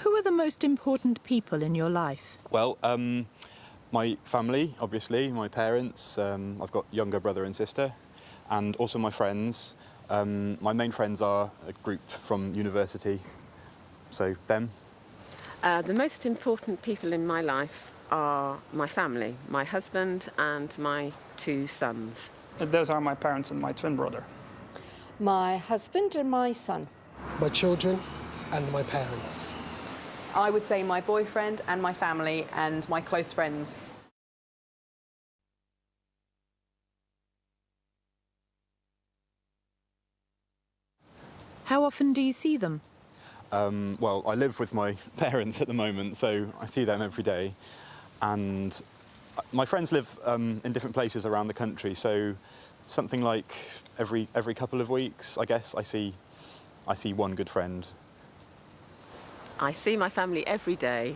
Who are the most important people in your life? Well, my family, obviously, my parents. I've got younger brother and sister, and also my friends. My main friends are a group from university, so them. The most important people in my life are my family, my husband and my 2 sons. Those are my parents and my twin brother. My husband and my son. My children and my parents. I would say my boyfriend and my family and my close friends. How often do you see them? Well, I live with my parents at the moment, so I see them every day. And my friends live in different places around the country, so something like every couple of weeks, I guess, I see one good friend. I see my family every day,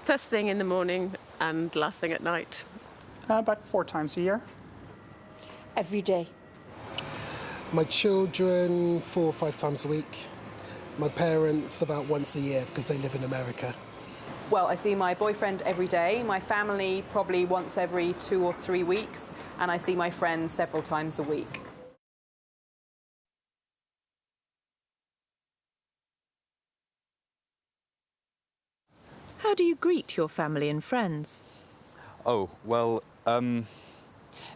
first thing in the morning and last thing at night. About 4 times a year. Every day. My children 4 or 5 times a week. My parents about once a year because they live in America. Well, I see my boyfriend every day, my family probably once every 2 or 3 weeks, and I see my friends several times a week. How do you greet your family and friends? Oh, well,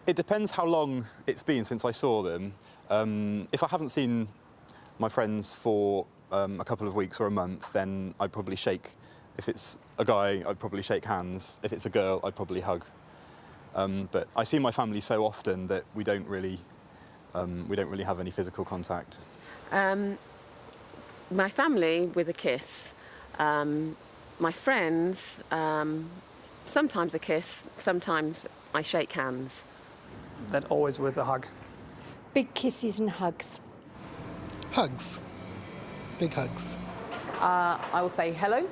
it depends how long it's been since I saw them. If I haven't seen my friends for a couple of weeks or a month, then I'd probably shake. If it's a guy, I'd probably shake hands. If it's a girl, I'd probably hug. But I see my family so often that we don't really have any physical contact. My family with a kiss. My friends, sometimes a kiss, sometimes I shake hands. That always with a hug. Big kisses and hugs. Hugs. Big hugs. I will say hello.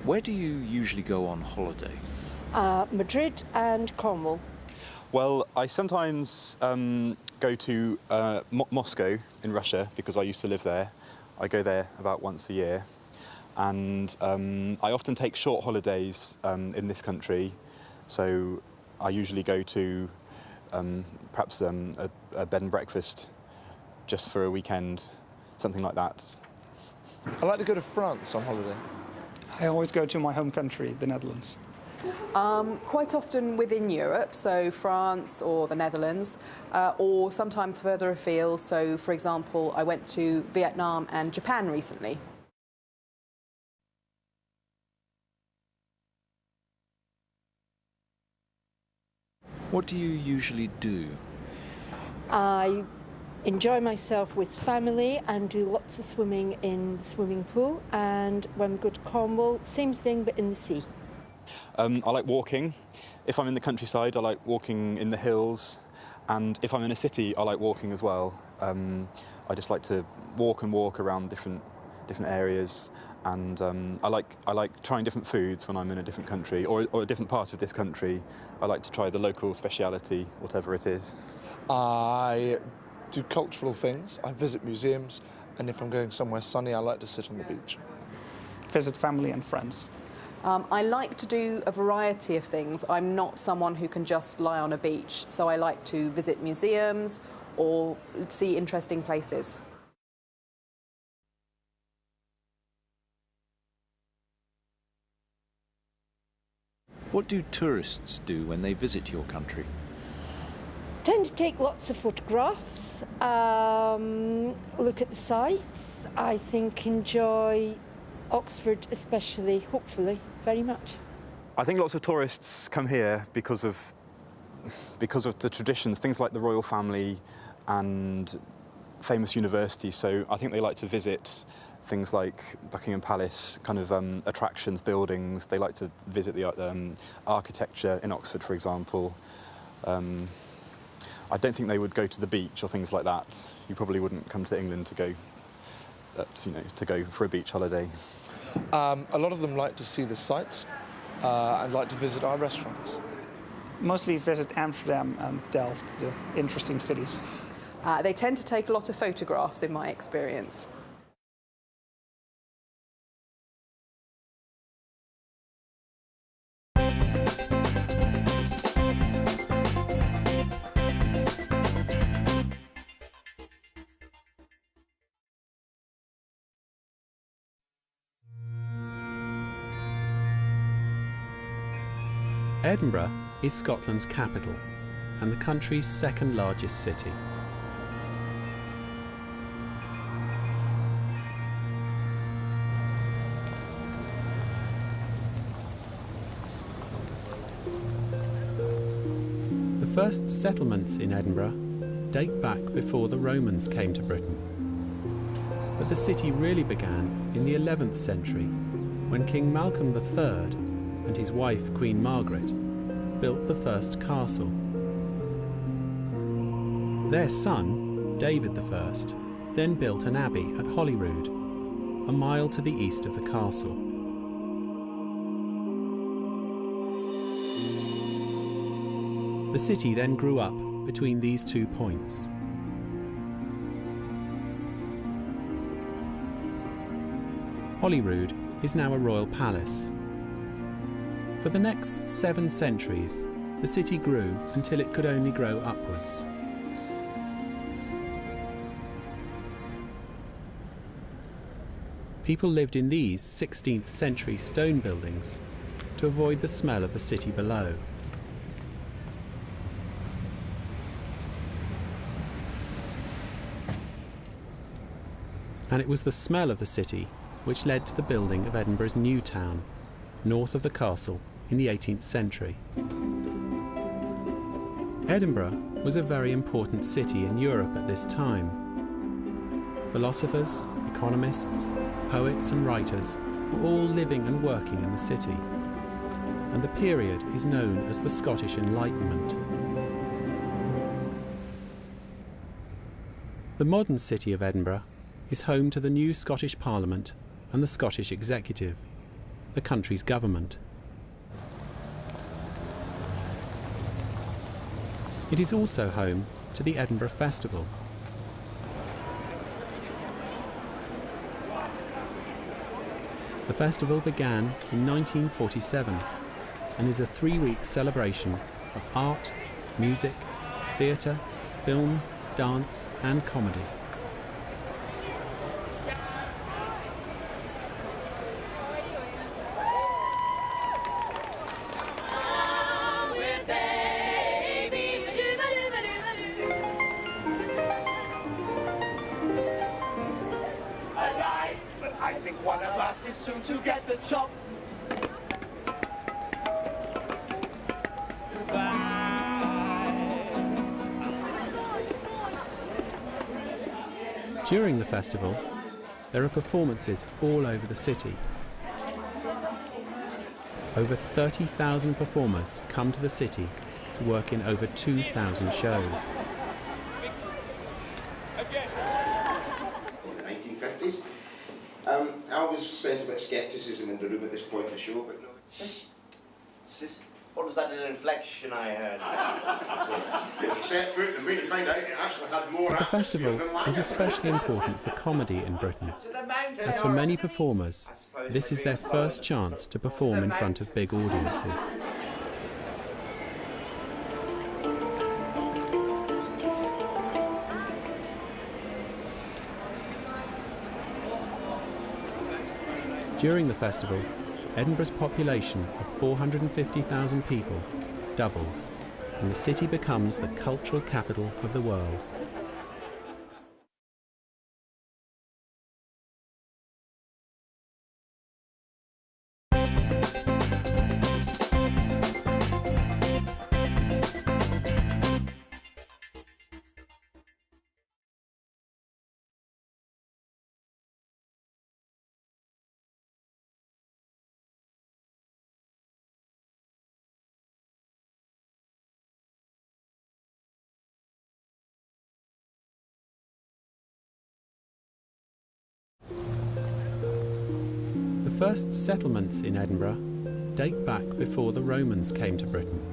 Where do you usually go on holiday? Madrid and Cornwall. Well, I sometimes go to Moscow in Russia because I used to live there. I go there about once a year. And I often take short holidays in this country. So I usually go to perhaps a bed and breakfast just for a weekend, something like that. I like to go to France on holiday. I always go to my home country, the Netherlands. Quite often within Europe, so France or the Netherlands, or sometimes further afield. So, for example, I went to Vietnam and Japan recently. What do you usually do? I enjoy myself with family and do lots of swimming in the swimming pool. And when we go to Cornwall, same thing, but in the sea. I like walking. If I'm in the countryside, I like walking in the hills. And if I'm in a city, I like walking as well. I just like to walk around different areas. And I like trying different foods when I'm in a different country or a different part of this country. I like to try the local speciality, whatever it is. I do cultural things. I visit museums And if I'm going somewhere sunny, I like to sit on the beach. Visit family and friends. I like to do a variety of things. I'm not someone who can just lie on a beach, so I like to visit museums or see interesting places. What do tourists do when they visit your country? Tend to take lots of photographs, look at the sights. I think enjoy Oxford especially, hopefully, very much. I think lots of tourists come here because of the traditions, things like the royal family and famous universities. So I think they like to visit things like Buckingham Palace, kind of attractions, buildings. They like to visit the architecture in Oxford, for example. I don't think they would go to the beach or things like that. You probably wouldn't come to England to go, to go for a beach holiday. A lot of them like to see the sights and like to visit our restaurants. Mostly visit Amsterdam and Delft, the interesting cities. They tend to take a lot of photographs, in my experience. Edinburgh is Scotland's capital and the country's second largest city. The first settlements in Edinburgh date back before the Romans came to Britain. But the city really began in the 11th century when King Malcolm III and his wife Queen Margaret built the first castle. Their son, David I, then built an abbey at Holyrood, a mile to the east of the castle. The city then grew up between these 2 points. Holyrood is now a royal palace. For the next 7 centuries, the city grew until it could only grow upwards. People lived in these 16th century stone buildings to avoid the smell of the city below. And it was the smell of the city which led to the building of Edinburgh's new town, north of the castle in the 18th century. Edinburgh was a very important city in Europe at this time. Philosophers, economists, poets and writers were all living and working in the city, and the period is known as the Scottish Enlightenment. The modern city of Edinburgh is home to the new Scottish Parliament and the Scottish Executive, the country's government. It is also home to the Edinburgh Festival. The festival began in 1947 and is a 3-week celebration of art, music, theatre, film, dance and comedy. I think one of us is soon to get the chop. During the festival, there are performances all over the city. Over 30,000 performers come to the city to work in over 2,000 shows. In the 1950s. I always sense a bit of scepticism in the room at this point in the show, but no. What was that little inflection I heard? When you set foot and really find out it actually had more. But the festival is especially important for comedy in Britain, as for many performers, this is their first chance to perform in front of big audiences. During the festival, Edinburgh's population of 450,000 people doubles, and the city becomes the cultural capital of the world. The first settlements in Edinburgh date back before the Romans came to Britain.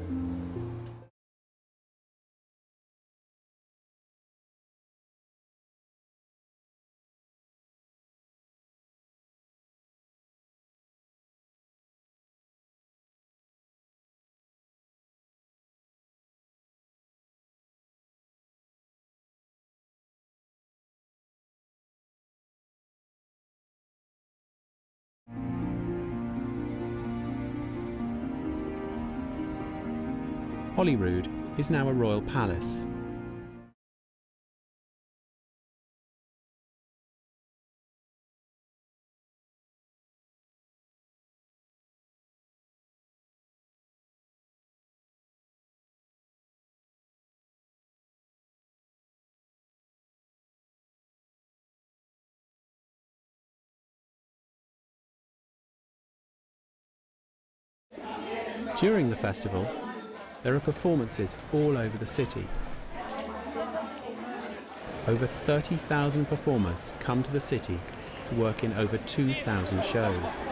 Holyrood is now a royal palace. During the festival, there are performances all over the city. Over 30,000 performers come to the city to work in over 2,000 shows.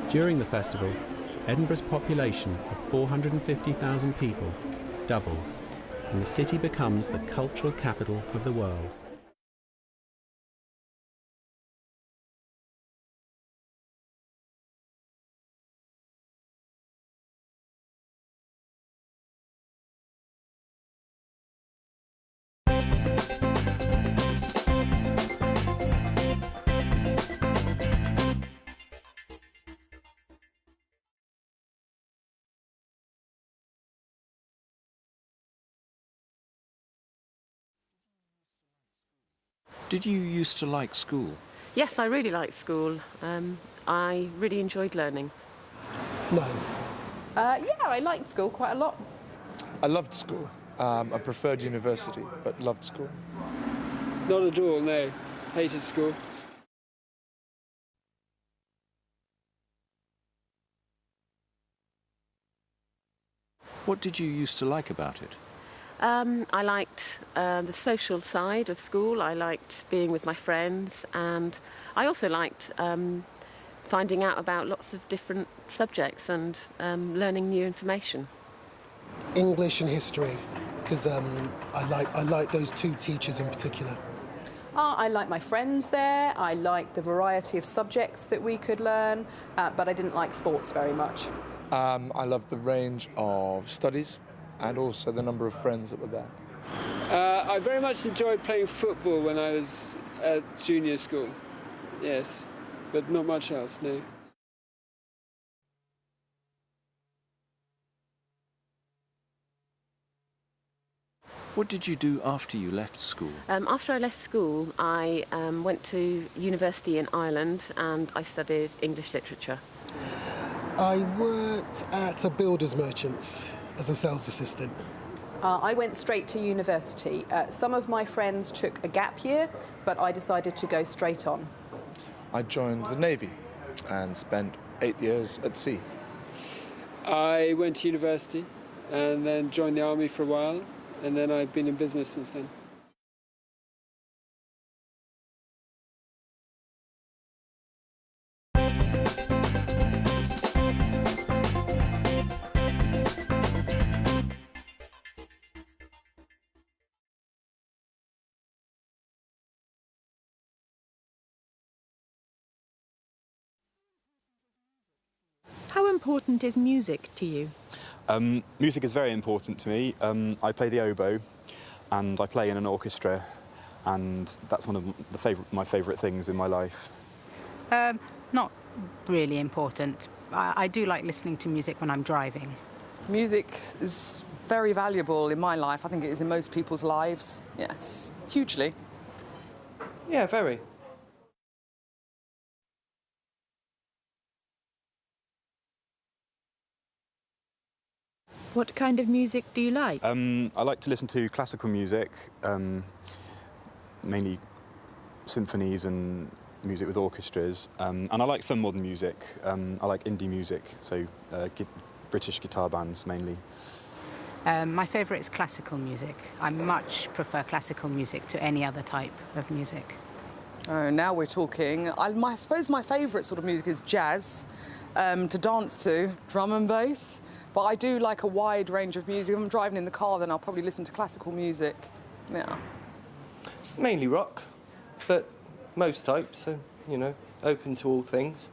During the festival, Edinburgh's population of 450,000 people doubles, and the city becomes the cultural capital of the world. Did you used to like school? Yes, I really liked school. I really enjoyed learning. No. Yeah, I liked school quite a lot. I loved school. I preferred university, but loved school. Not at all, no. Hated school. What did you used to like about it? I liked the social side of school. I liked being with my friends, and I also liked finding out about lots of different subjects and learning new information. English and history, because I like those two teachers in particular. I liked my friends there. I liked the variety of subjects that we could learn, but I didn't like sports very much. I loved the range of studies and also the number of friends that were there. I very much enjoyed playing football when I was at junior school, yes, but not much else, no. What did you do after you left school? After I left school, I went to university in Ireland and I studied English literature. I worked at a builder's merchants as a sales assistant. I went straight to university. Some of my friends took a gap year, but I decided to go straight on. I joined the Navy and spent 8 years at sea. I went to university and then joined the army for a while, and then I've been in business since then. How important is music to you? Music is very important to me. I play the oboe and I play in an orchestra, and that's one of my favourite things in my life. Not really important. I do like listening to music when I'm driving. Music is very valuable in my life. I think it is in most people's lives. Yes, hugely. Yeah, very. What kind of music do you like? I like to listen to classical music, mainly symphonies and music with orchestras, and I like some modern music. I like indie music, so British guitar bands mainly. My favourite is classical music. I much prefer classical music to any other type of music. Oh, now we're talking. I suppose my favourite sort of music is jazz, to dance to, drum and bass. But I do like a wide range of music. If I'm driving in the car, then I'll probably listen to classical music. Yeah. Mainly rock, but most types, so, you know, open to all things.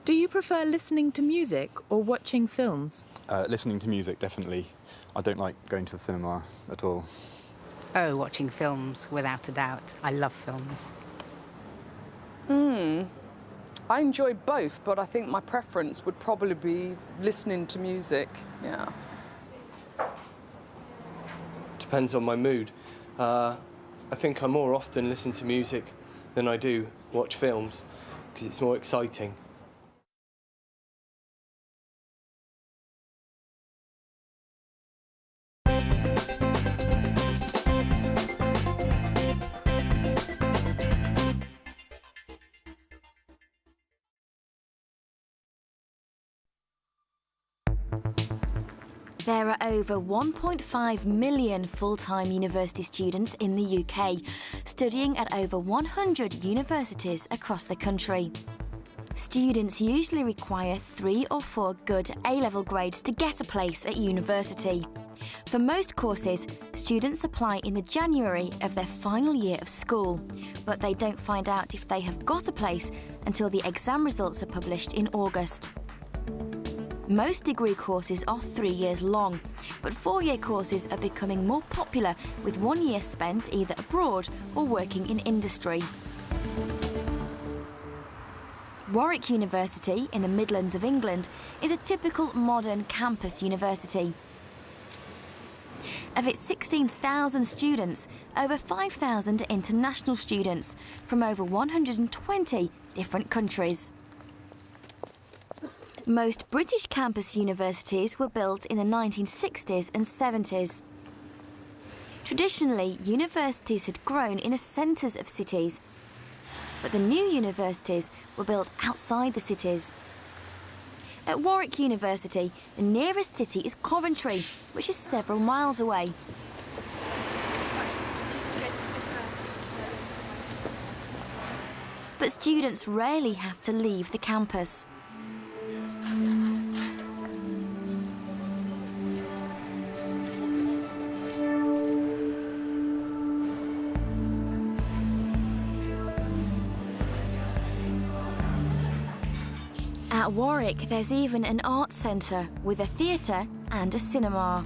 Do you prefer listening to music or watching films? Listening to music, definitely. I don't like going to the cinema at all. Oh, watching films, without a doubt. I love films. I enjoy both, but I think my preference would probably be listening to music, yeah. Depends on my mood. I think I more often listen to music than I do watch films, because it's more exciting. There are over 1.5 million full-time university students in the UK, studying at over 100 universities across the country. Students usually require 3 or 4 good A-level grades to get a place at university. For most courses, students apply in the January of their final year of school, but they don't find out if they have got a place until the exam results are published in August. Most degree courses are 3 years long, but 4-year courses are becoming more popular, with 1 year spent either abroad or working in industry. Warwick University in the Midlands of England is a typical modern campus university. Of its 16,000 students, over 5,000 are international students from over 120 different countries. Most British campus universities were built in the 1960s and 70s. Traditionally, universities had grown in the centres of cities, but the new universities were built outside the cities. At Warwick University, the nearest city is Coventry, which is several miles away. But students rarely have to leave the campus. At Warwick, there's even an arts centre with a theatre and a cinema.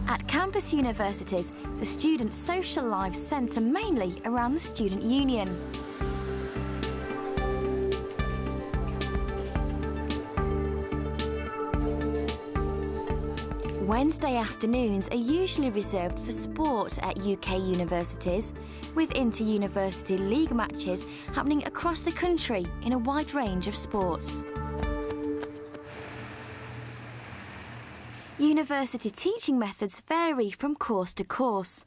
At campus universities, the students' social lives centre mainly around the student union. Wednesday afternoons are usually reserved for sport at UK universities, with inter-university league matches happening across the country in a wide range of sports. University teaching methods vary from course to course.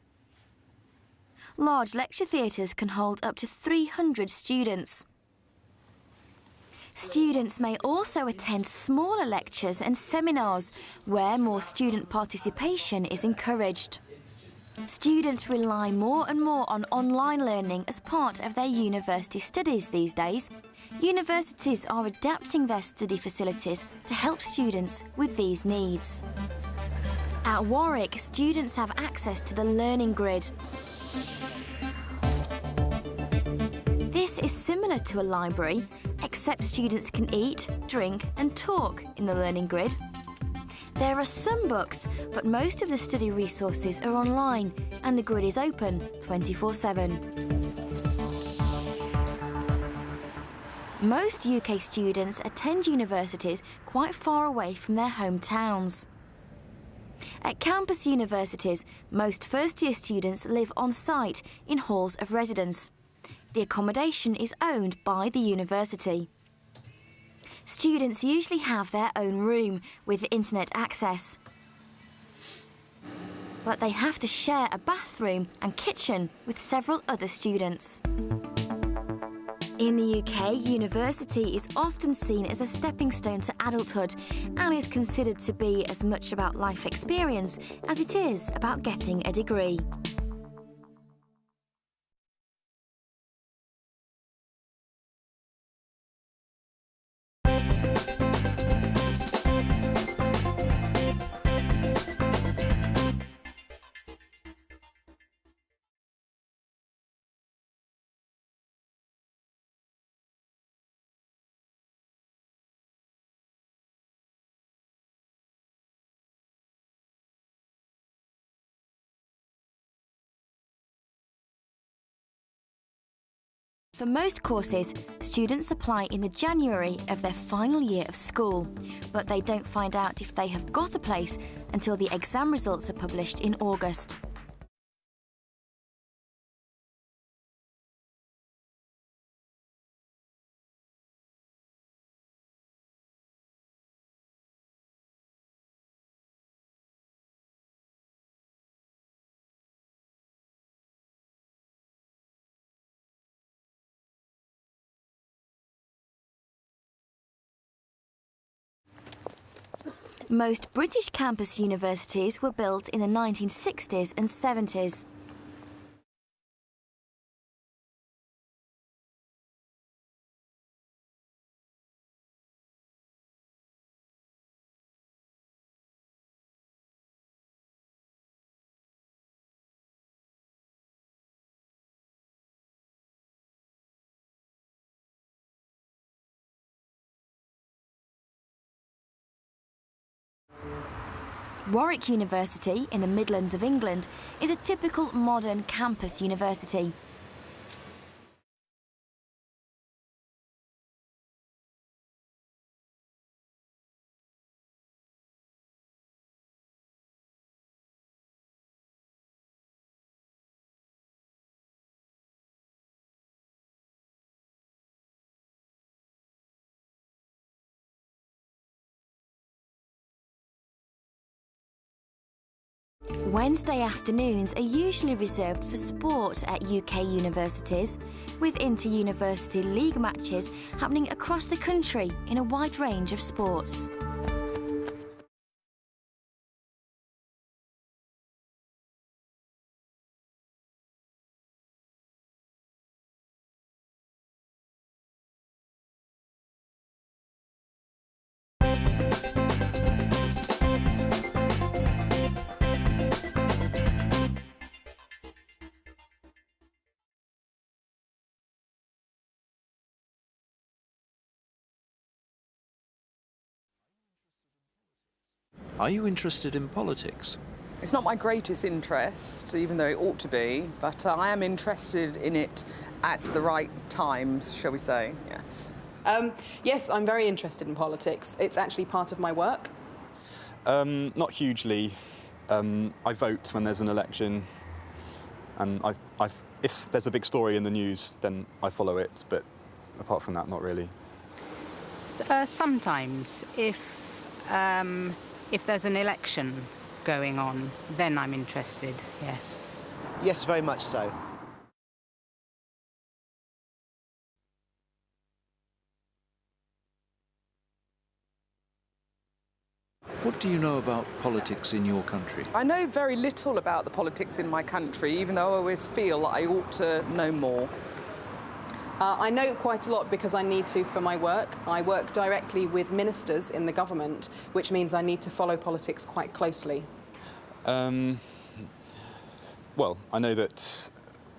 Large lecture theatres can hold up to 300 students. Students may also attend smaller lectures and seminars where more student participation is encouraged. Students rely more and more on online learning as part of their university studies these days. Universities are adapting their study facilities to help students with these needs. At Warwick, students have access to the Learning Grid. This is similar to a library, except students can eat, drink and talk in the Learning Grid. There are some books, but most of the study resources are online and the grid is open 24/7. Most UK students attend universities quite far away from their hometowns. At campus universities, most first-year students live on-site in halls of residence. The accommodation is owned by the university. Students usually have their own room with internet access. But they have to share a bathroom and kitchen with several other students. In the UK, university is often seen as a stepping stone to adulthood and is considered to be as much about life experience as it is about getting a degree. For most courses, students apply in the January of their final year of school, but they don't find out if they have got a place until the exam results are published in August. Most British campus universities were built in the 1960s and 70s. Warwick University, in the Midlands of England, is a typical modern campus university. Wednesday afternoons are usually reserved for sport at UK universities, with inter-university league matches happening across the country in a wide range of sports. Are you interested in politics? It's not my greatest interest, even though it ought to be, but I am interested in it at the right times, shall we say, yes. Yes, I'm very interested in politics. It's actually part of my work. Not hugely. I vote when there's an election, and if there's a big story in the news, then I follow it, but apart from that, not really. Sometimes, if there's an election going on, then I'm interested, yes. Yes, very much so. What do you know about politics in your country? I know very little about the politics in my country, even though I always feel I ought to know more. I know quite a lot because I need to for my work. I work directly with ministers in the government, which means I need to follow politics quite closely. Well, I know that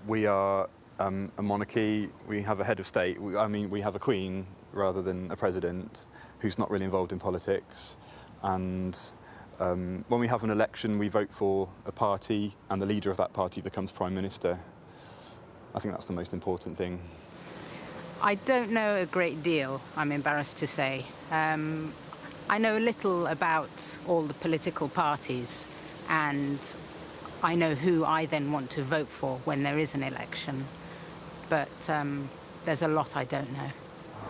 we are a monarchy, we have a head of state, we have a queen rather than a president who's not really involved in politics. And when we have an election, we vote for a party and the leader of that party becomes Prime Minister. I think that's the most important thing. I don't know a great deal, I'm embarrassed to say. I know a little about all the political parties, and I know who I then want to vote for when there is an election. But there's a lot I don't know.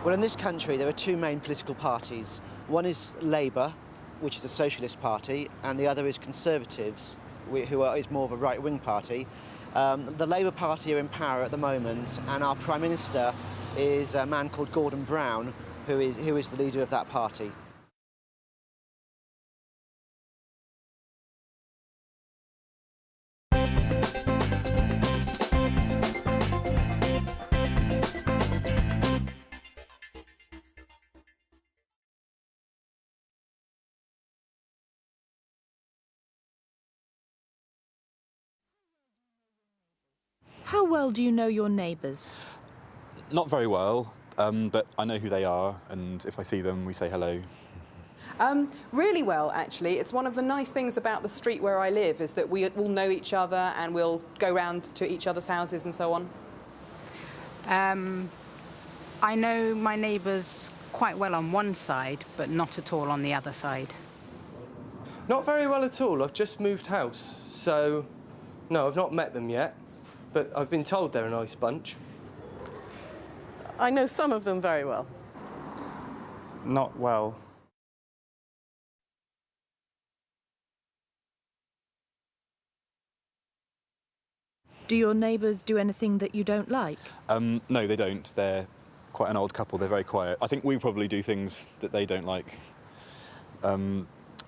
Well, in this country, there are two main political parties. One is Labour, which is a socialist party, and the other is Conservatives, is more of a right-wing party. The Labour Party are in power at the moment, and our Prime Minister is a man called Gordon Brown, who is the leader of that party. How well do you know your neighbours? Not very well, but I know who they are, and if I see them, we say hello. Really well, actually. It's one of the nice things about the street where I live, is that we all know each other and we'll go round to each other's houses and so on. I know my neighbours quite well on one side, but not at all on the other side. Not very well at all. I've just moved house, so no, I've not met them yet, but I've been told they're a nice bunch. I know some of them very well. Not well. Do your neighbours do anything that you don't like? No, they don't. They're quite an old couple. They're very quiet. I think we probably do things that they don't like.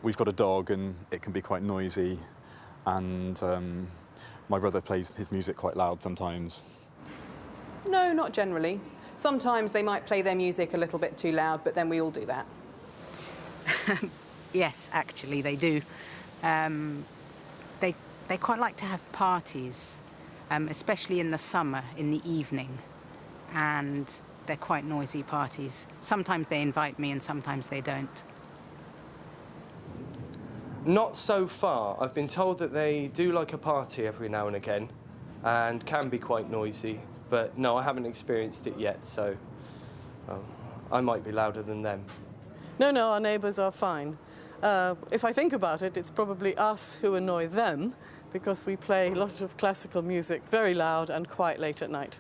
We've got a dog and it can be quite noisy, and my brother plays his music quite loud sometimes. No, not generally. Sometimes they might play their music a little bit too loud, but then we all do that. Yes, actually, they do. They quite like to have parties, especially in the summer, in the evening, and they're quite noisy parties. Sometimes they invite me and sometimes they don't. Not so far. I've been told that they do like a party every now and again and can be quite noisy, but no, I haven't experienced it yet, so I might be louder than them. No, our neighbours are fine. If I think about it, it's probably us who annoy them, because we play a lot of classical music very loud and quite late at night.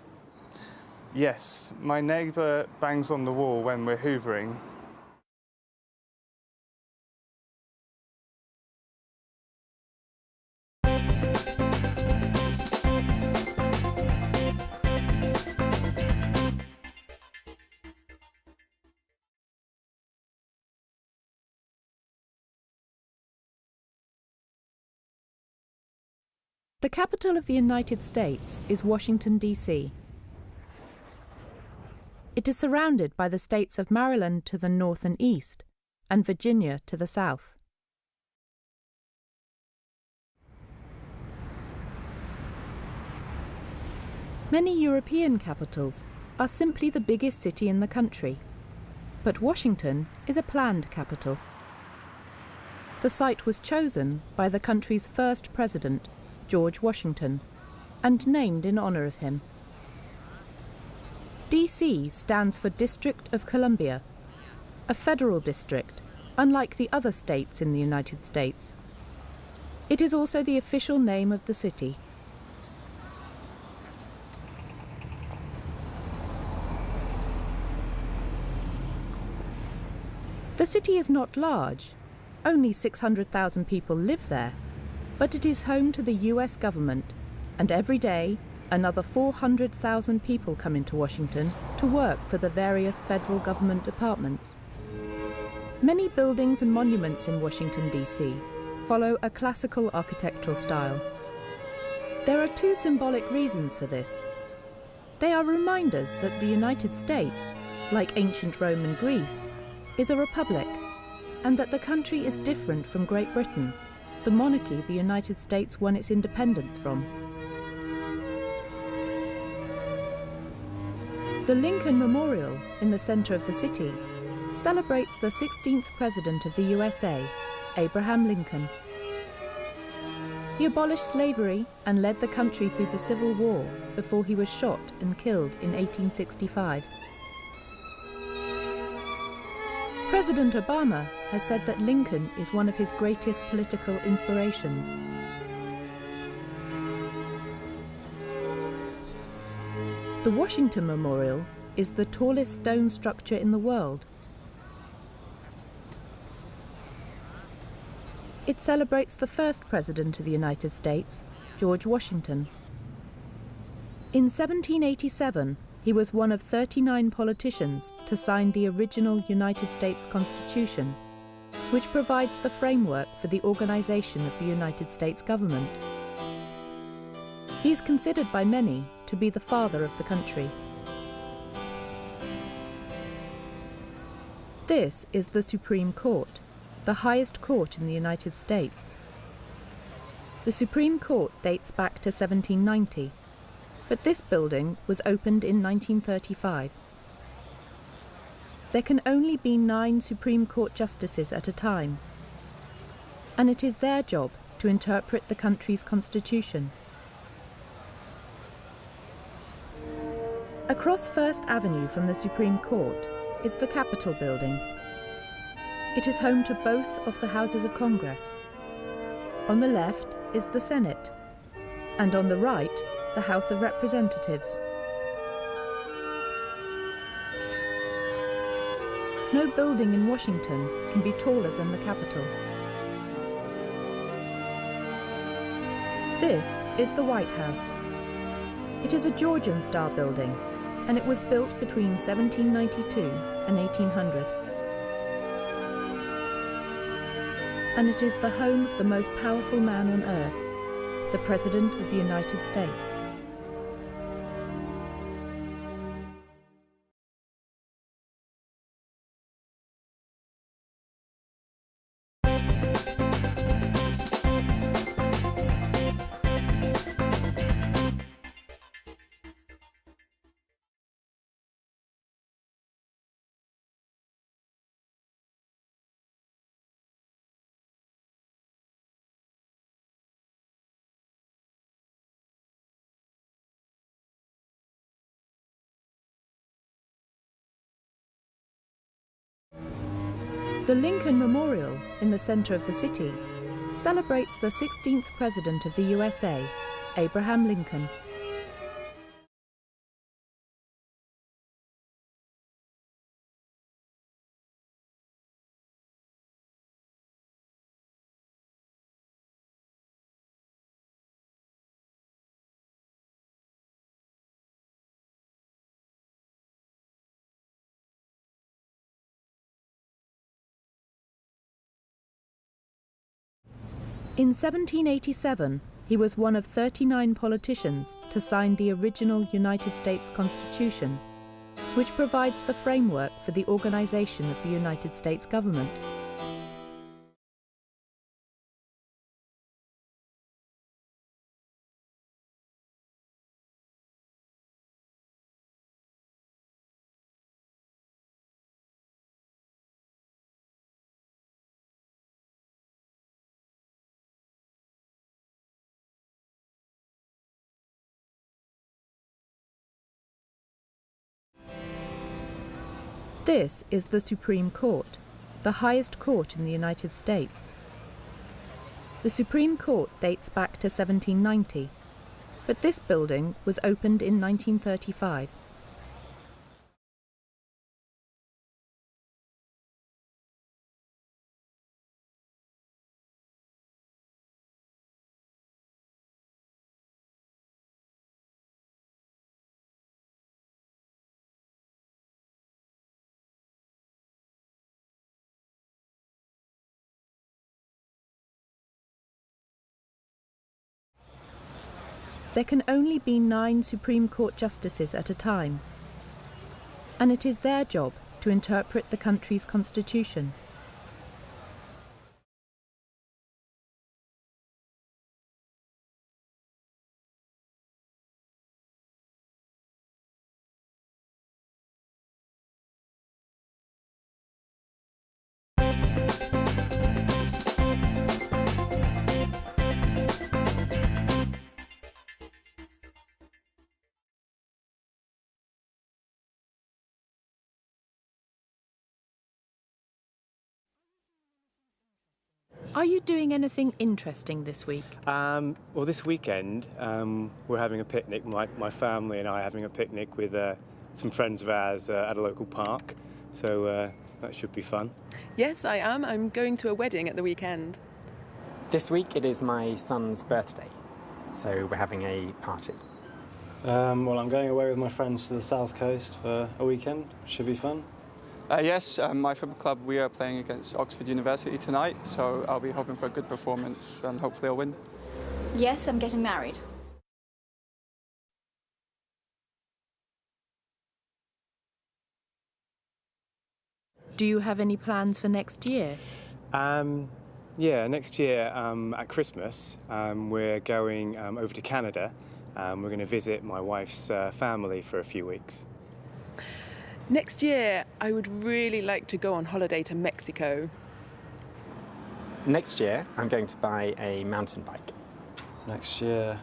Yes, my neighbour bangs on the wall when we're hoovering. The capital of the United States is Washington, D.C. It is surrounded by the states of Maryland to the north and east, and Virginia to the south. Many European capitals are simply the biggest city in the country, but Washington is a planned capital. The site was chosen by the country's first president, George Washington, and named in honor of him. DC stands for District of Columbia, a federal district unlike the other states in the United States. It is also the official name of the city. The city is not large. Only 600,000 people live there, but it is home to the US government, and every day another 400,000 people come into Washington to work for the various federal government departments. Many buildings and monuments in Washington, D.C. follow a classical architectural style. There are two symbolic reasons for this. They are reminders that the United States, like ancient Rome and Greece, is a republic, and that the country is different from Great Britain, the monarchy the United States won its independence from. The Lincoln Memorial, in the center of the city, celebrates the 16th President of the USA, Abraham Lincoln. He abolished slavery and led the country through the Civil War before he was shot and killed in 1865. President Obama has said that Lincoln is one of his greatest political inspirations. The Washington Memorial is the tallest stone structure in the world. It celebrates the first President of the United States, George Washington. In 1787, he was one of 39 politicians to sign the original United States Constitution, which provides the framework for the organization of the United States government. He is considered by many to be the father of the country. This is the Supreme Court, the highest court in the United States. The Supreme Court dates back to 1790. But this building was opened in 1935. There can only be 9 Supreme Court justices at a time, and it is their job to interpret the country's constitution. Across First Avenue from the Supreme Court is the Capitol building. It is home to both of the houses of Congress. On the left is the Senate, and on the right, the House of Representatives. No building in Washington can be taller than the Capitol. This is the White House. It is a Georgian-style building, and it was built between 1792 and 1800. And it is the home of the most powerful man on earth, the President of the United States. The Lincoln Memorial, in the center of the city, celebrates the 16th President of the USA, Abraham Lincoln. In 1787, he was one of 39 politicians to sign the original United States Constitution, which provides the framework for the organization of the United States government. This is the Supreme Court, the highest court in the United States. The Supreme Court dates back to 1790, but this building was opened in 1935. There can only be 9 Supreme Court justices at a time, and it is their job to interpret the country's constitution. Are you doing anything interesting this week? Well, this weekend we're having a picnic. My family and I are having a picnic with some friends of ours at a local park. So that should be fun. Yes, I am. I'm going to a wedding at the weekend. This week it is my son's birthday, so we're having a party. Well, I'm going away with my friends to the south coast for a weekend. Should be fun. Yes, my football club, we are playing against Oxford University tonight, so I'll be hoping for a good performance and hopefully I'll win. Yes, I'm getting married. Do you have any plans for next year? Yeah, next year at Christmas we're going over to Canada. We're going to visit my wife's family for a few weeks. Next year, I would really like to go on holiday to Mexico. Next year, I'm going to buy a mountain bike. Next year?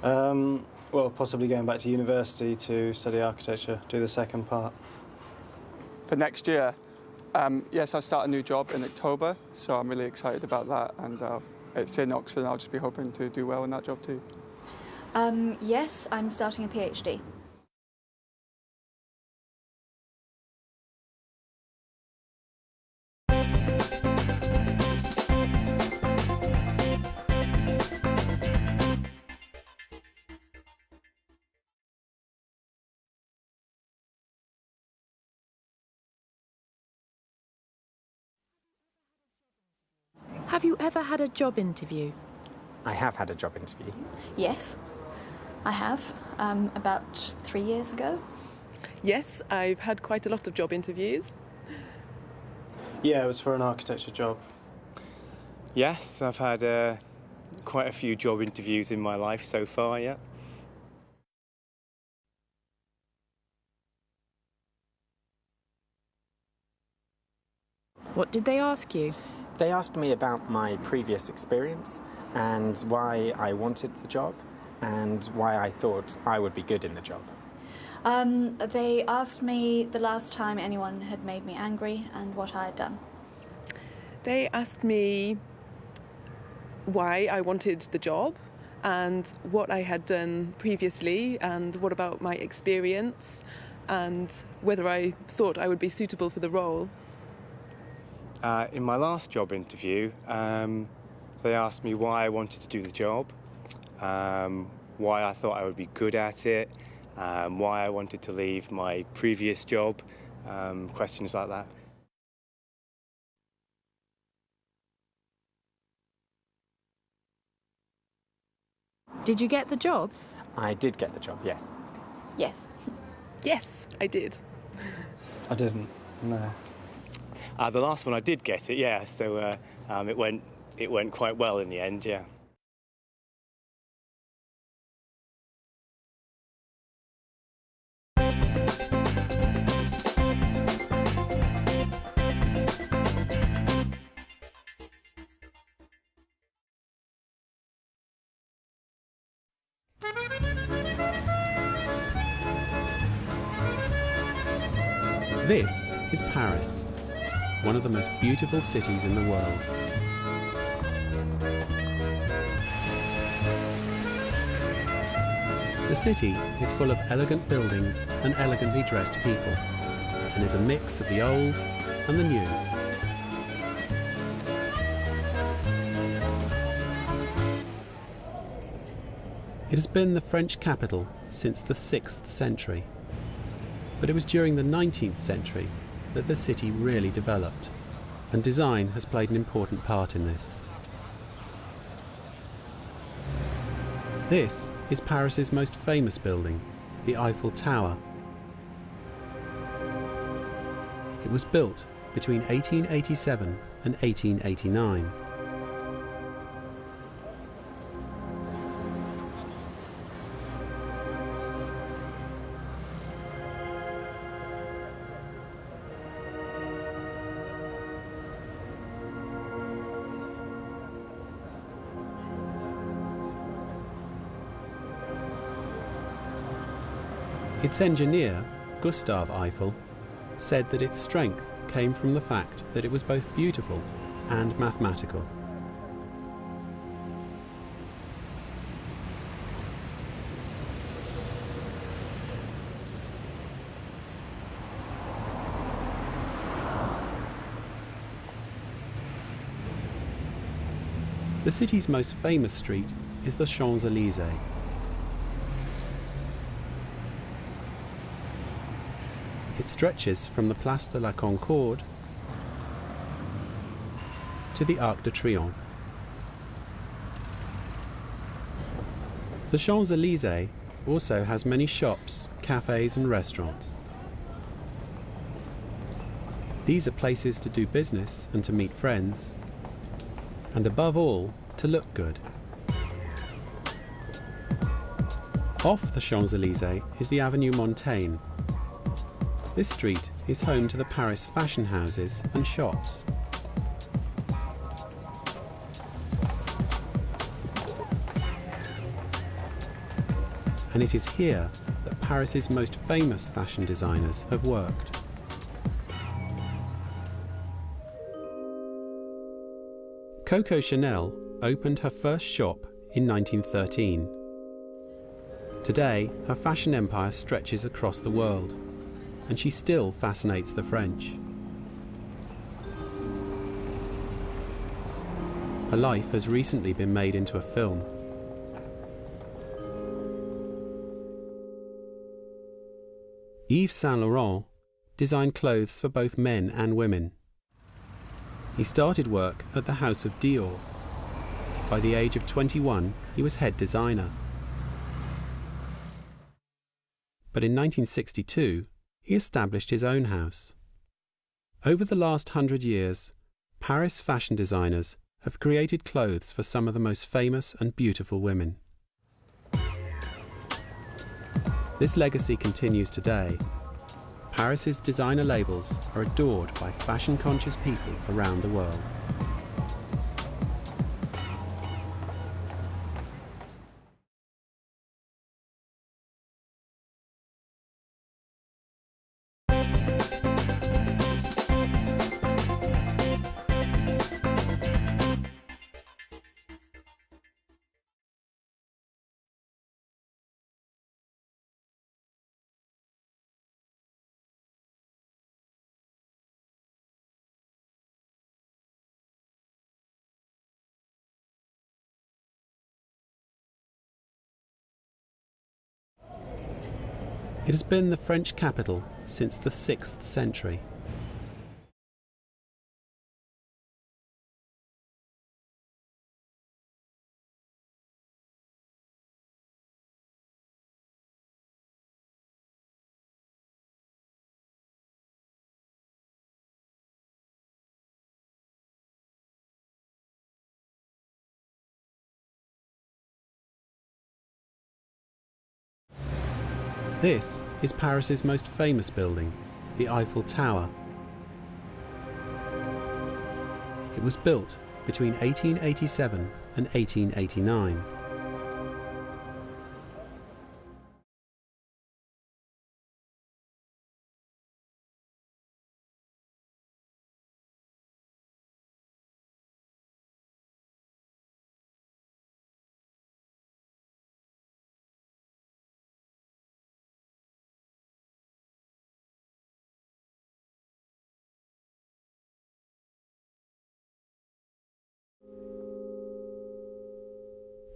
Well, possibly going back to university to study architecture, do the second part. For next year, yes, I'll start a new job in October, so I'm really excited about that, and it's in Oxford and I'll just be hoping to do well in that job too. Yes, I'm starting a PhD. Have you ever had a job interview? I have had a job interview. Yes, I have, about 3 years ago. Yes, I've had quite a lot of job interviews. Yeah, it was for an architecture job. Yes, I've had quite a few job interviews in my life so far, yeah. What did they ask you? They asked me about my previous experience and why I wanted the job and why I thought I would be good in the job. They asked me the last time anyone had made me angry and what I had done. They asked me why I wanted the job and what I had done previously and what about my experience and whether I thought I would be suitable for the role. In my last job interview, they asked me why I wanted to do the job, why I thought I would be good at it, why I wanted to leave my previous job, questions like that. Did you get the job? I did get the job, yes. Yes. Yes, I did. I didn't, no. The last one I did get it, yeah, so it went quite well in the end, yeah. This is Paris, one of the most beautiful cities in the world. The city is full of elegant buildings and elegantly dressed people, and is a mix of the old and the new. It has been the French capital since the 6th century, but it was during the 19th century that the city really developed, and design has played an important part in this. This is Paris's most famous building, the Eiffel Tower. It was built between 1887 and 1889. Its engineer, Gustave Eiffel, said that its strength came from the fact that it was both beautiful and mathematical. The city's most famous street is the Champs-Élysées. It stretches from the Place de la Concorde to the Arc de Triomphe. The Champs-Élysées also has many shops, cafes and restaurants. These are places to do business and to meet friends, and above all, to look good. Off the Champs-Élysées is the Avenue Montaigne. This street is home to the Paris fashion houses and shops. And it is here that Paris's most famous fashion designers have worked. Coco Chanel opened her first shop in 1913. Today, her fashion empire stretches across the world, and she still fascinates the French. Her life has recently been made into a film. Yves Saint Laurent designed clothes for both men and women. He started work at the House of Dior. By the age of 21, he was head designer. But in 1962, he established his own house. Over the last 100 years, Paris fashion designers have created clothes for some of the most famous and beautiful women. This legacy continues today. Paris's designer labels are adored by fashion-conscious people around the world. It has been the French capital since the 6th century. This is Paris's most famous building, the Eiffel Tower. It was built between 1887 and 1889.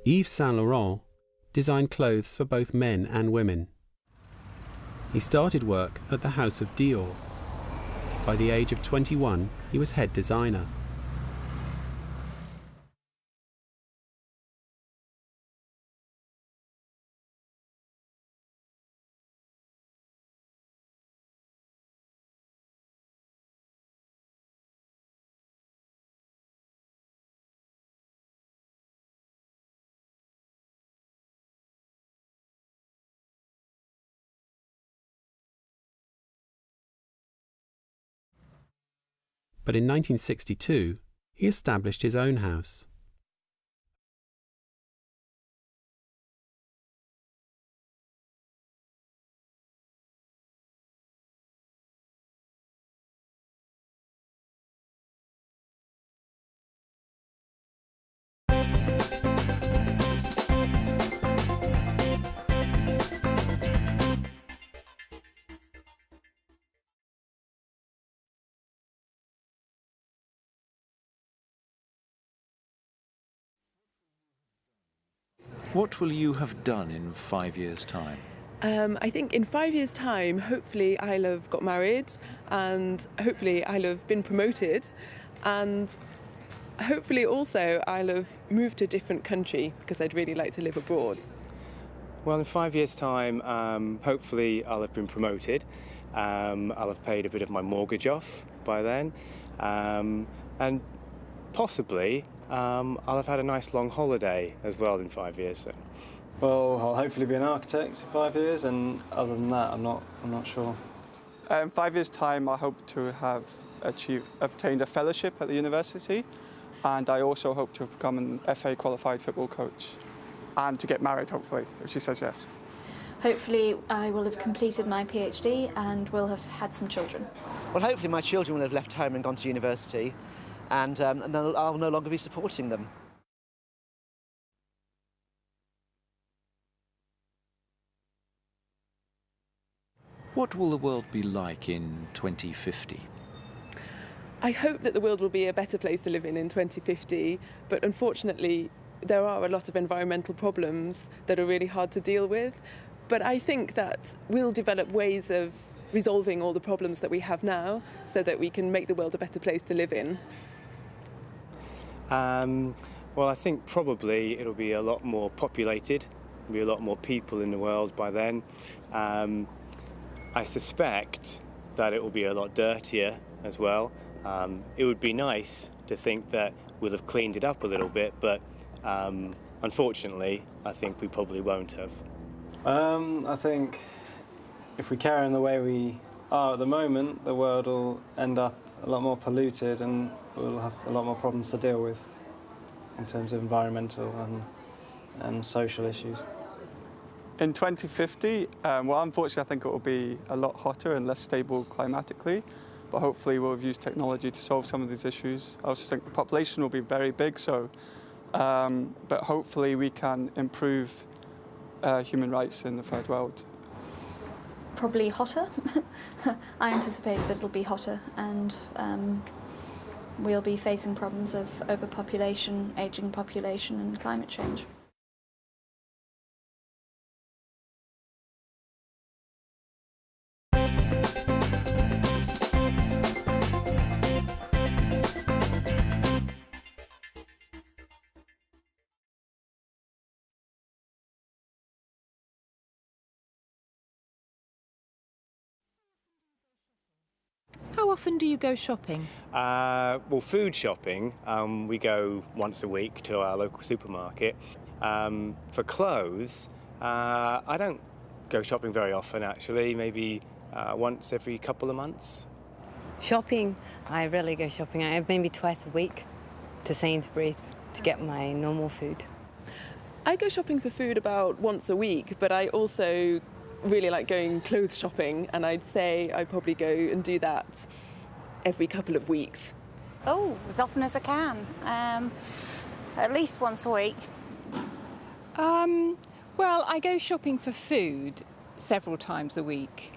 Yves Saint Laurent designed clothes for both men and women. He started work at the House of Dior. By the age of 21, he was head designer. But in 1962, he established his own house. What will you have done in 5 years' time? I think in 5 years' time, hopefully I'll have got married and hopefully I'll have been promoted and hopefully also I'll have moved to a different country because I'd really like to live abroad. Well, in 5 years' time, hopefully I'll have been promoted. I'll have paid a bit of my mortgage off by then. And possibly I'll have had a nice long holiday as well in 5 years. So. Well, I'll hopefully be an architect in 5 years, and other than that, I'm not sure. In 5 years' time, I hope to have obtained a fellowship at the university, and I also hope to have become an FA qualified football coach, and to get married, hopefully, if she says yes. Hopefully, I will have completed my PhD and will have had some children. Well, hopefully my children will have left home and gone to university, and then I'll no longer be supporting them. What will the world be like in 2050? I hope that the world will be a better place to live in 2050, but unfortunately there are a lot of environmental problems that are really hard to deal with. But I think that we'll develop ways of resolving all the problems that we have now so that we can make the world a better place to live in. Well, I think probably it'll be a lot more populated. There'll be a lot more people in the world by then. I suspect that it will be a lot dirtier as well. It would be nice to think that we'll have cleaned it up a little bit, but unfortunately, I think we probably won't have. I think if we carry on the way we are at the moment, the world will end up a lot more polluted and we'll have a lot more problems to deal with in terms of environmental and social issues. In 2050, well, unfortunately, I think it will be a lot hotter and less stable climatically, but hopefully we'll have used technology to solve some of these issues. I also think the population will be very big, so, but hopefully we can improve human rights in the third world. Probably hotter. I anticipate that it'll be hotter, and we'll be facing problems of overpopulation, ageing population, and climate change. How often do you go shopping? Well, food shopping, we go once a week to our local supermarket. For clothes, I don't go shopping very often, actually, maybe once every couple of months. Shopping, I rarely go shopping. I maybe twice a week to Sainsbury's to get my normal food. I go shopping for food about once a week, but I also really like going clothes shopping, and I'd say I probably go and do that every couple of weeks. Oh, as often as I can. At least once a week. Well, I go shopping for food several times a week,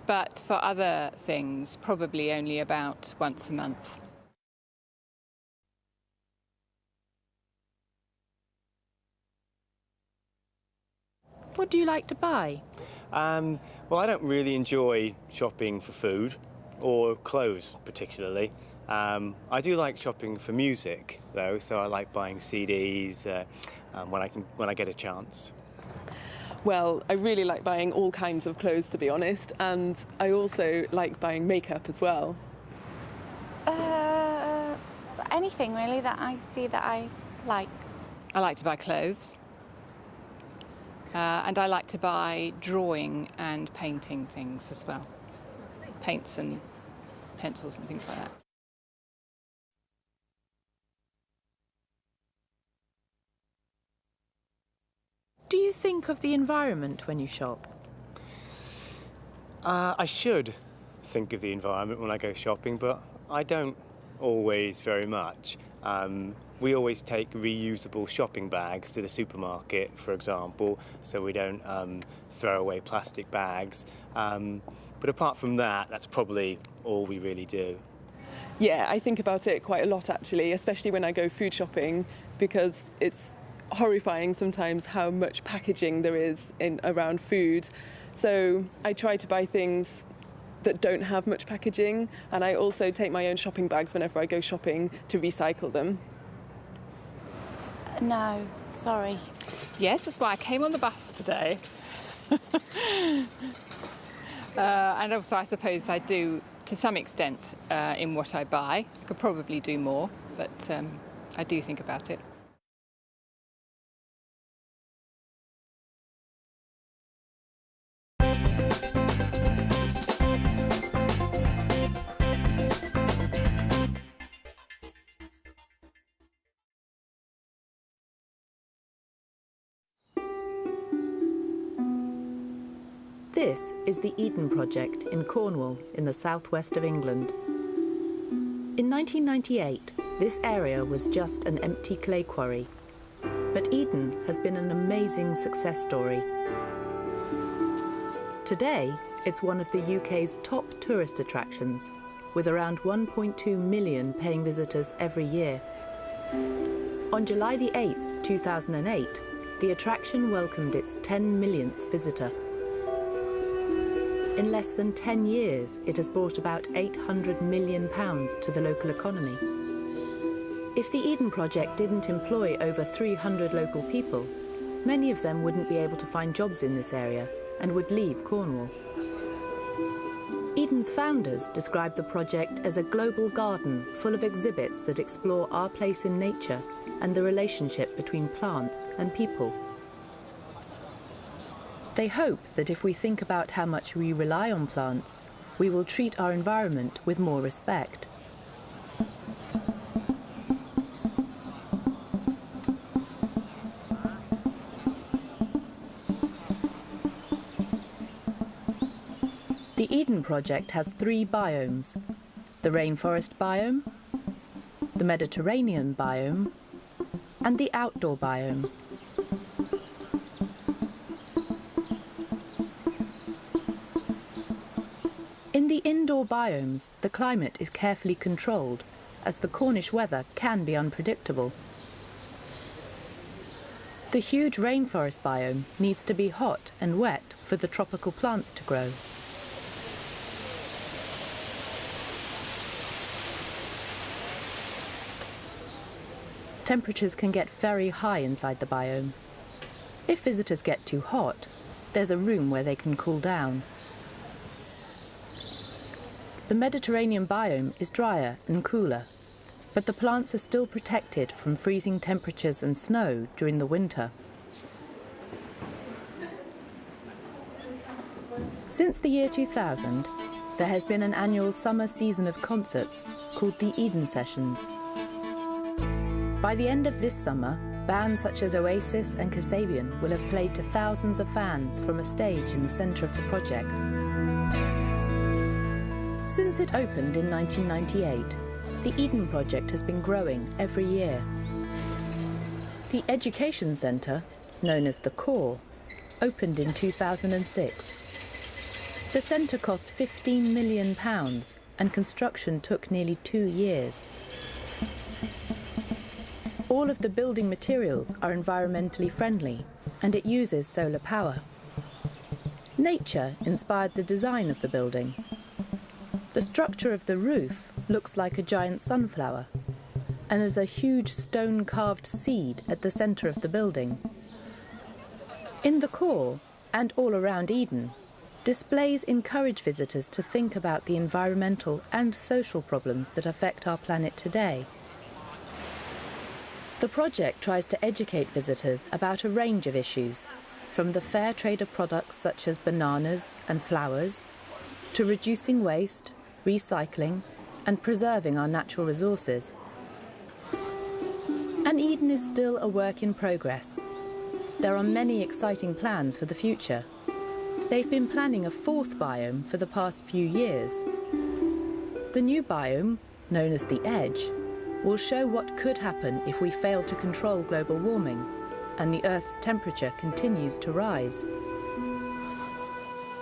but for other things, probably only about once a month. What do you like to buy? Well, I don't really enjoy shopping for food or clothes particularly. I do like shopping for music though, so I like buying CDs when I get a chance. Well, I really like buying all kinds of clothes, to be honest, and I also like buying makeup as well. Anything really that I see that I like. I like to buy clothes. And I like to buy drawing and painting things as well. Paints and pencils and things like that. Do you think of the environment when you shop? I should think of the environment when I go shopping, but I don't always very much. We always take reusable shopping bags to the supermarket, for example, so we don't throw away plastic bags. But apart from that, that's probably all we really do. Yeah, I think about it quite a lot actually, especially when I go food shopping, because it's horrifying sometimes how much packaging there is around food. So I try to buy things that don't have much packaging, and I also take my own shopping bags whenever I go shopping to recycle them. No, sorry. Yes, that's why I came on the bus today. And also I suppose I do, to some extent, in what I buy. I could probably do more, but I do think about it. This is the Eden Project in Cornwall, in the southwest of England. In 1998, this area was just an empty clay quarry. But Eden has been an amazing success story. Today, it's one of the UK's top tourist attractions, with around 1.2 million paying visitors every year. On July the 8th, 2008, the attraction welcomed its 10 millionth visitor. In less than 10 years, it has brought about £800 million to the local economy. If the Eden Project didn't employ over 300 local people, many of them wouldn't be able to find jobs in this area and would leave Cornwall. Eden's founders described the project as a global garden full of exhibits that explore our place in nature and the relationship between plants and people. They hope that if we think about how much we rely on plants, we will treat our environment with more respect. The Eden Project has 3 biomes: the rainforest biome, the Mediterranean biome, and the outdoor biome. In the indoor biomes, the climate is carefully controlled, as the Cornish weather can be unpredictable. The huge rainforest biome needs to be hot and wet for the tropical plants to grow. Temperatures can get very high inside the biome. If visitors get too hot, there's a room where they can cool down. The Mediterranean biome is drier and cooler, but the plants are still protected from freezing temperatures and snow during the winter. Since the year 2000, there has been an annual summer season of concerts called the Eden Sessions. By the end of this summer, bands such as Oasis and Kasabian will have played to thousands of fans from a stage in the centre of the project. Since it opened in 1998, the Eden Project has been growing every year. The Education Centre, known as the Core, opened in 2006. The centre cost £15 million and construction took nearly 2 years. All of the building materials are environmentally friendly and it uses solar power. Nature inspired the design of the building. The structure of the roof looks like a giant sunflower, and there's a huge stone-carved seed at the centre of the building. In the core, and all around Eden, displays encourage visitors to think about the environmental and social problems that affect our planet today. The project tries to educate visitors about a range of issues, from the fair trade of products such as bananas and flowers, to reducing waste, recycling, and preserving our natural resources. And Eden is still a work in progress. There are many exciting plans for the future. They've been planning a fourth biome for the past few years. The new biome, known as the Edge, will show what could happen if we fail to control global warming and the Earth's temperature continues to rise.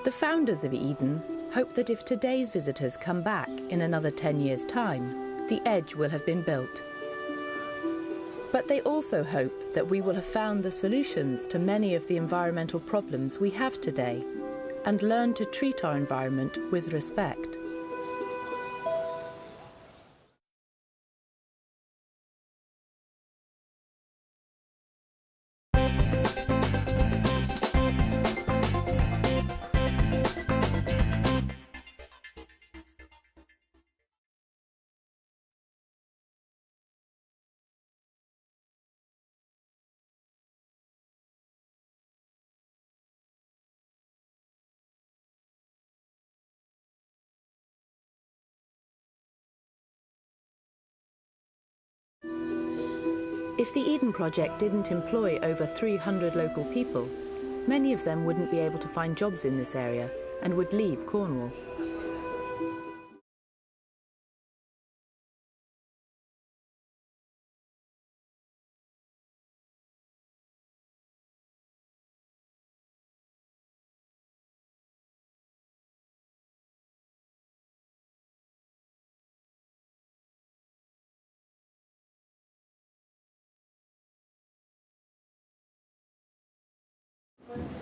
The founders of Eden hope that if today's visitors come back in another 10 years' time, the Edge will have been built. But they also hope that we will have found the solutions to many of the environmental problems we have today and learn to treat our environment with respect. If the Eden Project didn't employ over 300 local people, many of them wouldn't be able to find jobs in this area and would leave Cornwall.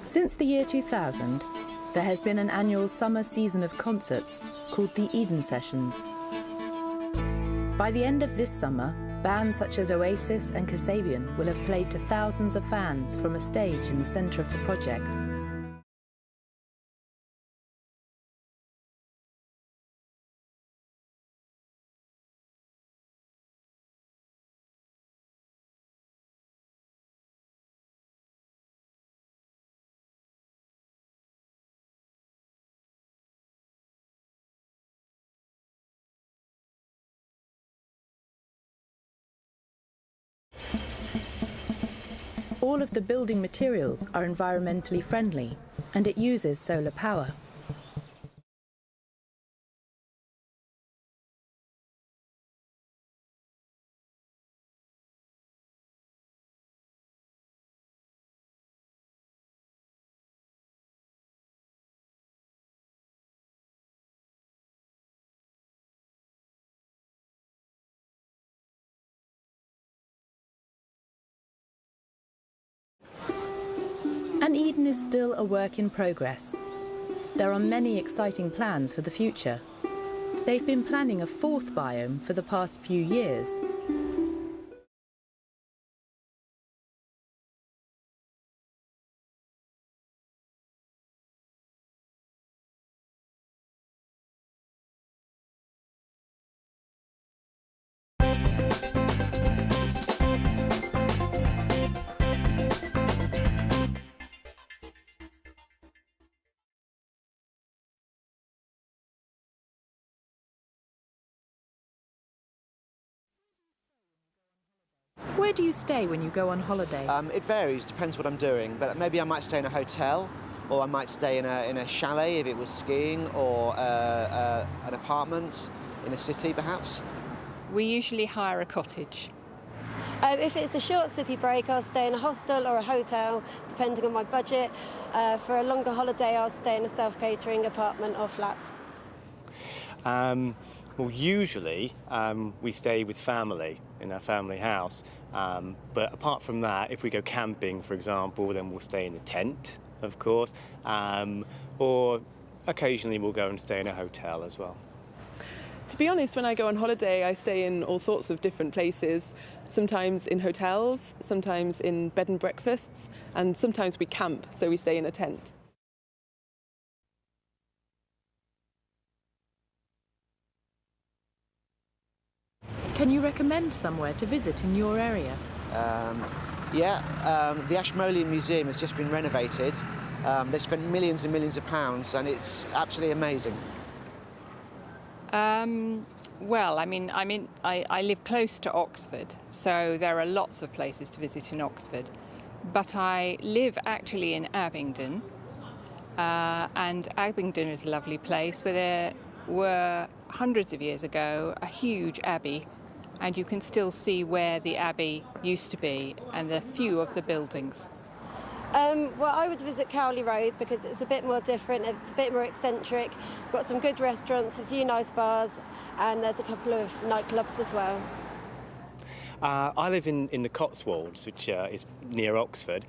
Since the year 2000, there has been an annual summer season of concerts called the Eden Sessions. By the end of this summer, bands such as Oasis and Kasabian will have played to thousands of fans from a stage in the centre of the project. All of the building materials are environmentally friendly, and it uses solar power. And Eden is still a work in progress. There are many exciting plans for the future. They've been planning a fourth biome for the past few years. Where do you stay when you go on holiday? It varies, depends what I'm doing, but maybe I might stay in a hotel, or I might stay in a chalet if it was skiing, or an apartment in a city perhaps. We usually hire a cottage. If it's a short city break, I'll stay in a hostel or a hotel, depending on my budget. For a longer holiday, I'll stay in a self-catering apartment or flat. Well, usually we stay with family in our family house, but apart from that, if we go camping, for example, then we'll stay in a tent, of course, or occasionally we'll go and stay in a hotel as well. To be honest, when I go on holiday, I stay in all sorts of different places, sometimes in hotels, sometimes in bed and breakfasts, and sometimes we camp, so we stay in a tent. Can you recommend somewhere to visit in your area? The Ashmolean Museum has just been renovated. They've spent millions and millions of pounds, and it's absolutely amazing. Well, I live close to Oxford, so there are lots of places to visit in Oxford. But I live actually in Abingdon, and Abingdon is a lovely place where there were, hundreds of years ago, a huge abbey, and you can still see where the abbey used to be and a few of the buildings. Well, I would visit Cowley Road because it's a bit more different, it's a bit more eccentric. Got some good restaurants, a few nice bars, and there's a couple of nightclubs as well. I live in the Cotswolds, which is near Oxford,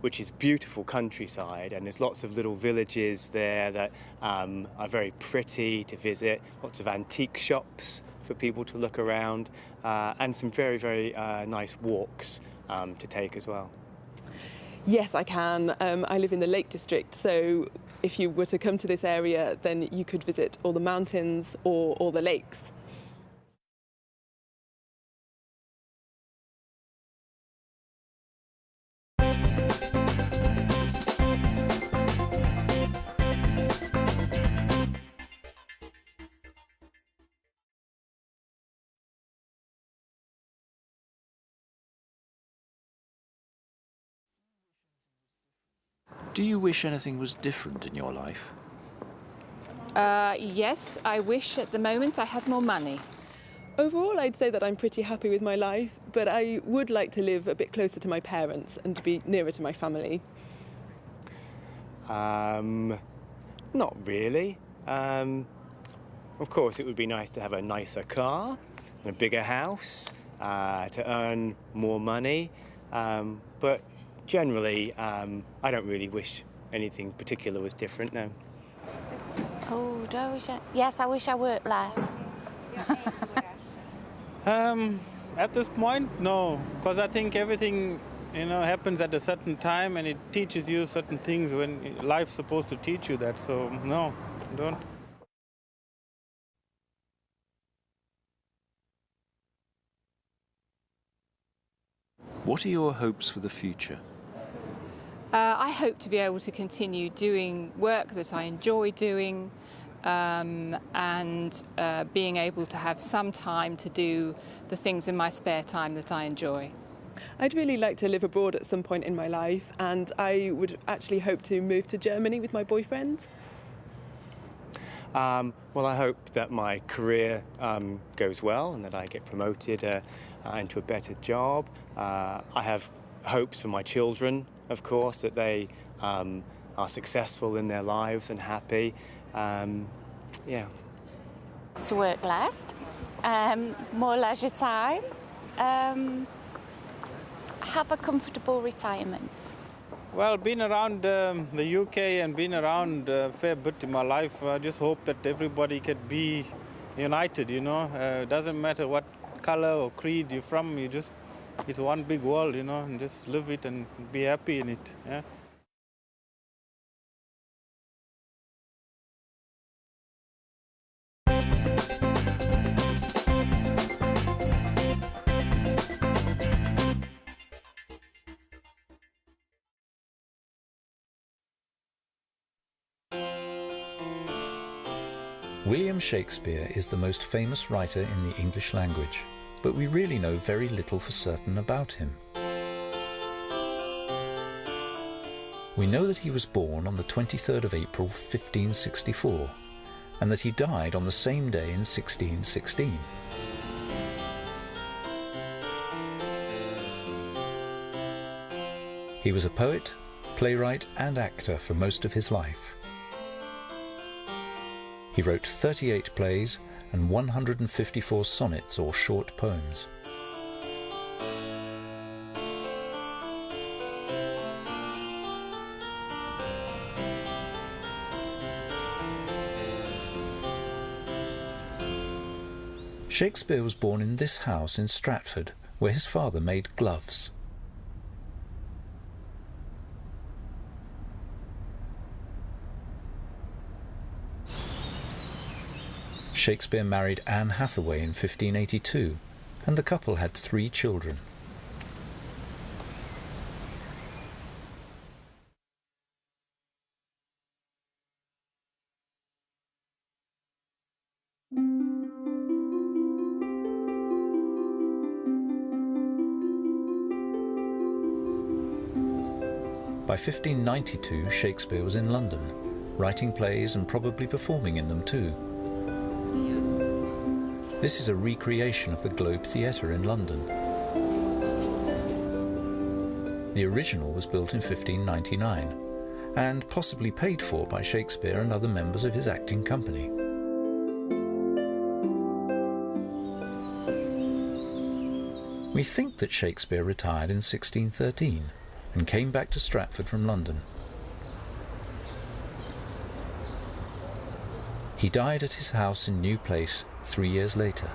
which is beautiful countryside, and there's lots of little villages there that are very pretty to visit, lots of antique shops for people to look around, and some very, very nice walks to take as well. Yes, I can. I live in the Lake District, so if you were to come to this area, then you could visit all the mountains or all the lakes. Do you wish anything was different in your life? Yes, I wish at the moment I had more money. Overall, I'd say that I'm pretty happy with my life, but I would like to live a bit closer to my parents and to be nearer to my family. Not really. Of course, it would be nice to have a nicer car and a bigger house, to earn more money, but generally, I don't really wish anything particular was different, no. Oh, do I wish yes, I wish I worked less. At this point, no, because I think everything, happens at a certain time, and it teaches you certain things when life's supposed to teach you that. So no, don't. What are your hopes for the future? I hope to be able to continue doing work that I enjoy doing, and being able to have some time to do the things in my spare time that I enjoy. I'd really like to live abroad at some point in my life, and I would actually hope to move to Germany with my boyfriend. Well, I hope that my career goes well and that I get promoted into a better job. I have hopes for my children, of course, that they are successful in their lives and happy. Yeah. To work less, more leisure time, have a comfortable retirement. Well, being around the UK and being around a fair bit in my life, I just hope that everybody can be united, It doesn't matter what color or creed you're from, it's one big world, and just live it and be happy in it, yeah. William Shakespeare is the most famous writer in the English language, but we really know very little for certain about him. We know that he was born on the 23rd of April 1564, and that he died on the same day in 1616. He was a poet, playwright and actor for most of his life. He wrote 38 plays and 154 sonnets or short poems. Shakespeare was born in this house in Stratford, where his father made gloves. Shakespeare married Anne Hathaway in 1582, and the couple had 3 children. By 1592, Shakespeare was in London, writing plays and probably performing in them too. This is a recreation of the Globe Theatre in London. The original was built in 1599 and possibly paid for by Shakespeare and other members of his acting company. We think that Shakespeare retired in 1613 and came back to Stratford from London. He died at his house in New Place 3 years later.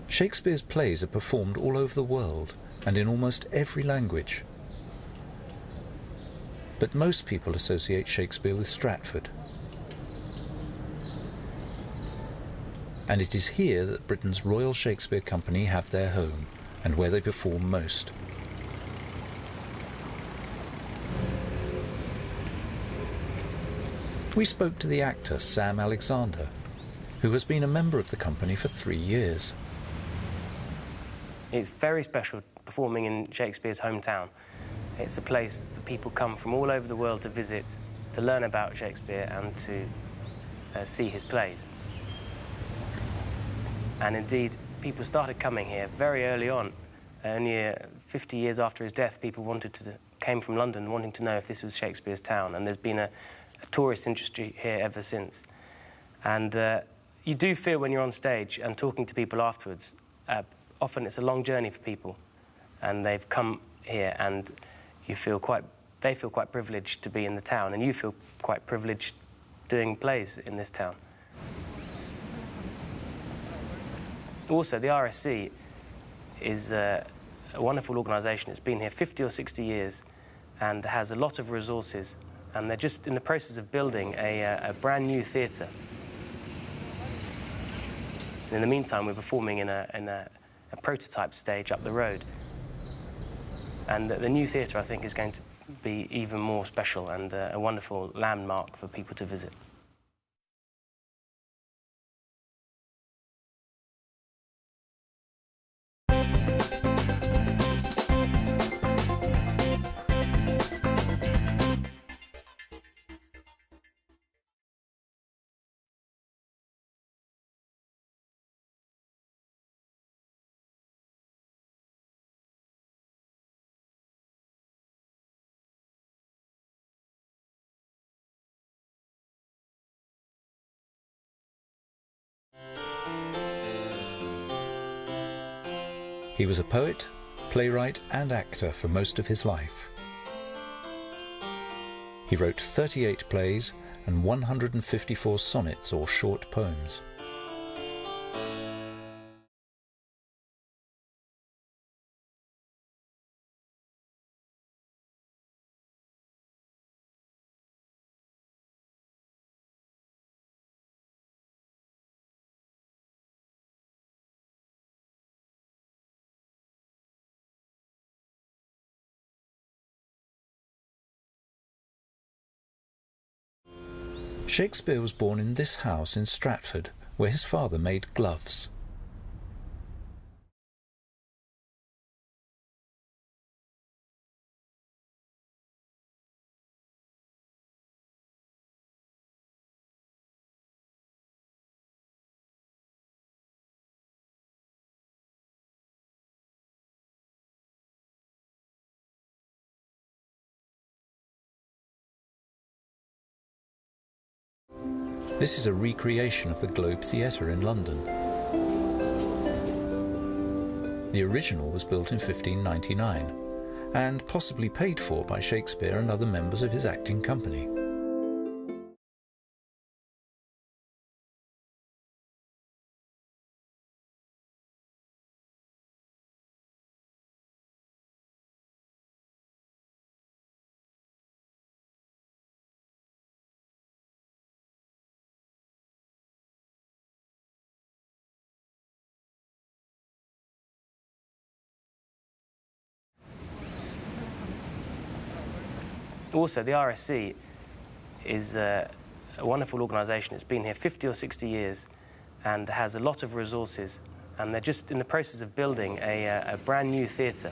Shakespeare's plays are performed all over the world and in almost every language. But most people associate Shakespeare with Stratford. And it is here that Britain's Royal Shakespeare Company have their home, and where they perform most. We spoke to the actor Sam Alexander, who has been a member of the company for 3 years. It's very special performing in Shakespeare's hometown. It's a place that people come from all over the world to visit, to learn about Shakespeare and to see his plays. And indeed, people started coming here very early on. Only 50 years after his death, people came from London wanting to know if this was Shakespeare's town, and there's been a tourist industry here ever since. And you do feel when you're on stage and talking to people afterwards, often it's a long journey for people, and they've come here and they feel quite privileged to be in the town, and you feel quite privileged doing plays in this town. Also, the RSC is a wonderful organisation. It's been here 50 or 60 years and has a lot of resources, and they're just in the process of building a brand new theatre. In the meantime, we're performing in a prototype stage up the road. And the new theatre, I think, is going to be even more special and a wonderful landmark for people to visit. He was a poet, playwright and actor for most of his life. He wrote 38 plays and 154 sonnets or short poems. Shakespeare was born in this house in Stratford, where his father made gloves. This is a recreation of the Globe Theatre in London. The original was built in 1599 and possibly paid for by Shakespeare and other members of his acting company. Also, the RSC is a wonderful organisation. It's been here 50 or 60 years and has a lot of resources, and they're just in the process of building a brand new theatre